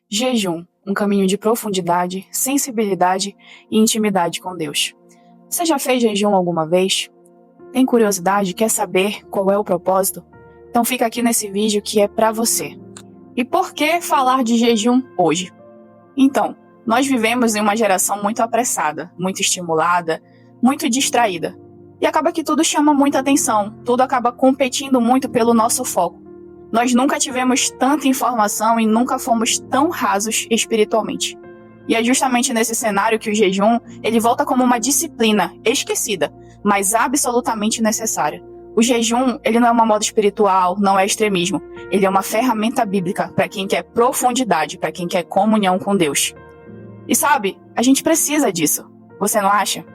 Jejum, um caminho de profundidade, sensibilidade e intimidade com Deus. Você já fez jejum alguma vez? Tem curiosidade? Quer saber qual é o propósito? Então fica aqui nesse vídeo que é para você. E por que falar de jejum hoje? Então, nós vivemos em uma geração muito apressada, muito estimulada, muito distraída. E acaba que tudo chama muita atenção, tudo acaba competindo muito pelo nosso foco. Nós nunca tivemos tanta informação e nunca fomos tão rasos espiritualmente. E é justamente nesse cenário que o jejum, ele volta como uma disciplina esquecida, mas absolutamente necessária. O jejum, ele não é uma moda espiritual, não é extremismo. Ele é uma ferramenta bíblica para quem quer profundidade, para quem quer comunhão com Deus. E sabe, a gente precisa disso. Você não acha?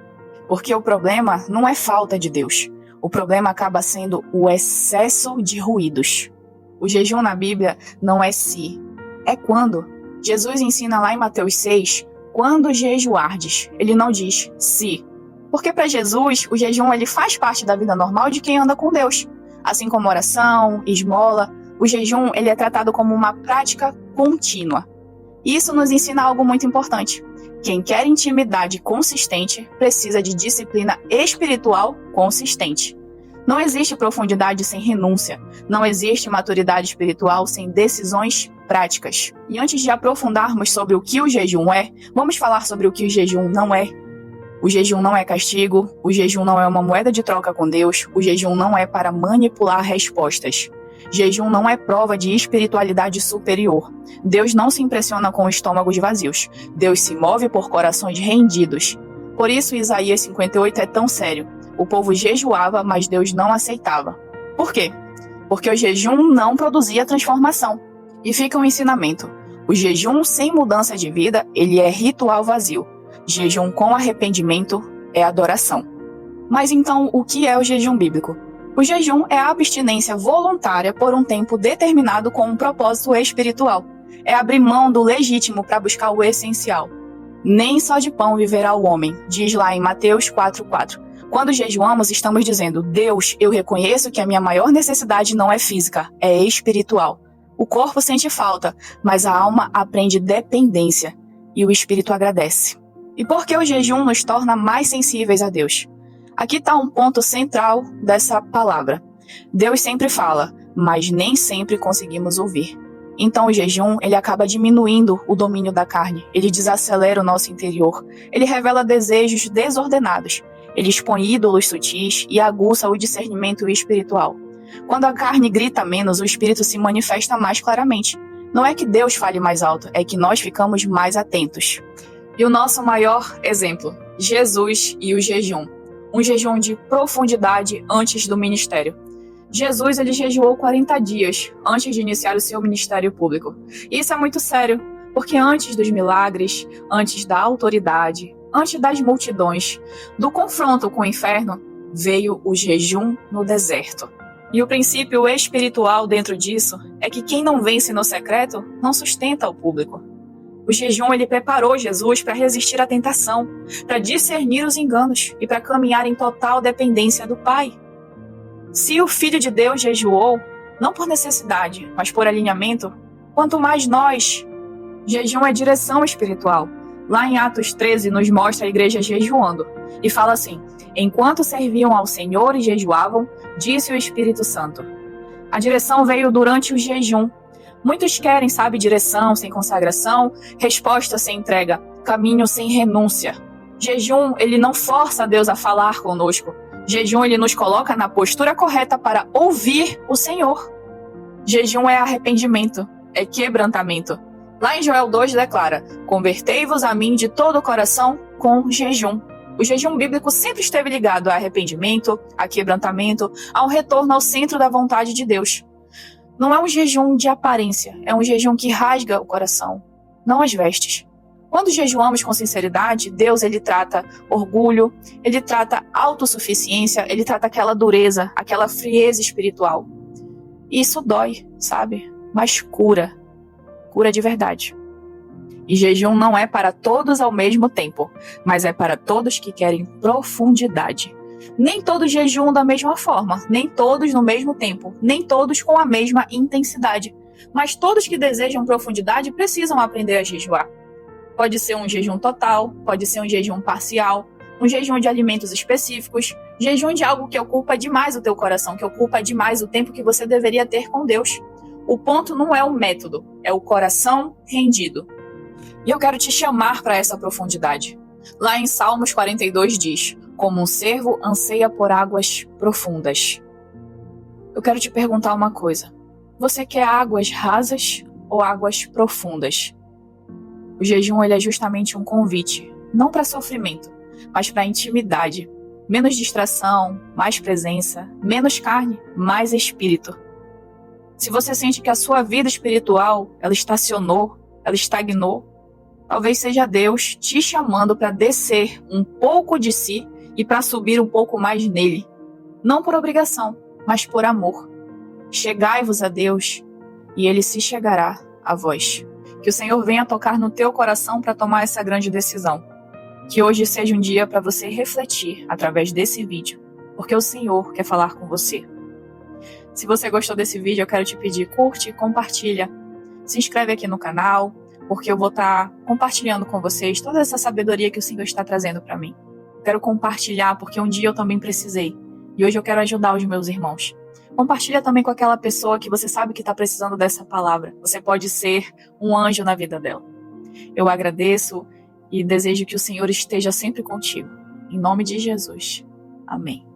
Porque o problema não é falta de Deus. O problema acaba sendo o excesso de ruídos. O jejum na Bíblia não é se, é quando. Jesus ensina lá em Mateus 6, quando jejuardes. Ele não diz se. Porque para Jesus, o jejum ele faz parte da vida normal de quem anda com Deus. Assim como oração, esmola, o jejum ele é tratado como uma prática contínua. Isso nos ensina algo muito importante. Quem quer intimidade consistente precisa de disciplina espiritual consistente. Não existe profundidade sem renúncia. Não existe maturidade espiritual sem decisões práticas. E antes de aprofundarmos sobre o que o jejum é, vamos falar sobre o que o jejum não é. O jejum não é castigo, o jejum não é uma moeda de troca com Deus, o jejum não é para manipular respostas. Jejum não é prova de espiritualidade superior. Deus não se impressiona com estômagos vazios. Deus se move por corações rendidos. Por isso Isaías 58 é tão sério. O povo jejuava, mas Deus não aceitava. Por quê? Porque o jejum não produzia transformação. E fica um ensinamento. O jejum sem mudança de vida, ele é ritual vazio. Jejum com arrependimento é adoração. Mas então, o que é o jejum bíblico? O jejum é a abstinência voluntária por um tempo determinado com um propósito espiritual. É abrir mão do legítimo para buscar o essencial. Nem só de pão viverá o homem, diz lá em Mateus 4:4. Quando jejuamos, estamos dizendo, Deus, eu reconheço que a minha maior necessidade não é física, é espiritual. O corpo sente falta, mas a alma aprende dependência e o espírito agradece. E por que o jejum nos torna mais sensíveis a Deus? Aqui está um ponto central dessa palavra. Deus sempre fala, mas nem sempre conseguimos ouvir. Então o jejum, ele acaba diminuindo o domínio da carne, ele desacelera o nosso interior, ele revela desejos desordenados, ele expõe ídolos sutis e aguça o discernimento espiritual. Quando a carne grita menos, o espírito se manifesta mais claramente. Não é que Deus fale mais alto, é que nós ficamos mais atentos. E o nosso maior exemplo, Jesus e o jejum. Um jejum de profundidade antes do ministério. Jesus ele jejuou 40 dias antes de iniciar o seu ministério público. E isso é muito sério, porque antes dos milagres, antes da autoridade, antes das multidões, do confronto com o inferno, veio o jejum no deserto. E o princípio espiritual dentro disso é que quem não vence no secreto não sustenta o público. O jejum ele preparou Jesus para resistir à tentação, para discernir os enganos e para caminhar em total dependência do Pai. Se o Filho de Deus jejuou, não por necessidade, mas por alinhamento, quanto mais nós. Jejum é direção espiritual. Lá em Atos 13 nos mostra a igreja jejuando e fala assim, enquanto serviam ao Senhor e jejuavam, disse o Espírito Santo. A direção veio durante o jejum. Muitos querem, sabe, direção sem consagração, resposta sem entrega, caminho sem renúncia. Jejum, ele não força Deus a falar conosco. Jejum, ele nos coloca na postura correta para ouvir o Senhor. Jejum é arrependimento, é quebrantamento. Lá em Joel 2 declara, convertei-vos a mim de todo o coração com jejum. O jejum bíblico sempre esteve ligado a arrependimento, a quebrantamento, a um retorno ao centro da vontade de Deus. Não é um jejum de aparência, é um jejum que rasga o coração, não as vestes. Quando jejuamos com sinceridade, Deus ele trata orgulho, ele trata autossuficiência, ele trata aquela dureza, aquela frieza espiritual. E isso dói, sabe? Mas cura de verdade. E jejum não é para todos ao mesmo tempo, mas é para todos que querem profundidade. Nem todos jejuam da mesma forma, nem todos no mesmo tempo, nem todos com a mesma intensidade. Mas todos que desejam profundidade precisam aprender a jejuar. Pode ser um jejum total, pode ser um jejum parcial, um jejum de alimentos específicos, jejum de algo que ocupa demais o teu coração, que ocupa demais o tempo que você deveria ter com Deus. O ponto não é o método, é o coração rendido. E eu quero te chamar para essa profundidade. Lá em Salmos 42 diz: como um cervo anseia por águas profundas. Eu quero te perguntar uma coisa. Você quer águas rasas ou águas profundas? O jejum ele é justamente um convite, não para sofrimento, mas para intimidade. Menos distração, mais presença, menos carne, mais espírito. Se você sente que a sua vida espiritual ela estacionou, ela estagnou, talvez seja Deus te chamando para descer um pouco de si e para subir um pouco mais nele. Não por obrigação, mas por amor. Chegai-vos a Deus e ele se chegará a vós. Que o Senhor venha tocar no teu coração para tomar essa grande decisão. Que hoje seja um dia para você refletir através desse vídeo, porque o Senhor quer falar com você. Se você gostou desse vídeo, eu quero te pedir, curte, compartilha. Se inscreve aqui no canal, porque eu vou estar compartilhando com vocês toda essa sabedoria que o Senhor está trazendo para mim. Eu quero compartilhar, porque um dia eu também precisei. E hoje eu quero ajudar os meus irmãos. Compartilha também com aquela pessoa que você sabe que está precisando dessa palavra. Você pode ser um anjo na vida dela. Eu agradeço e desejo que o Senhor esteja sempre contigo. Em nome de Jesus. Amém.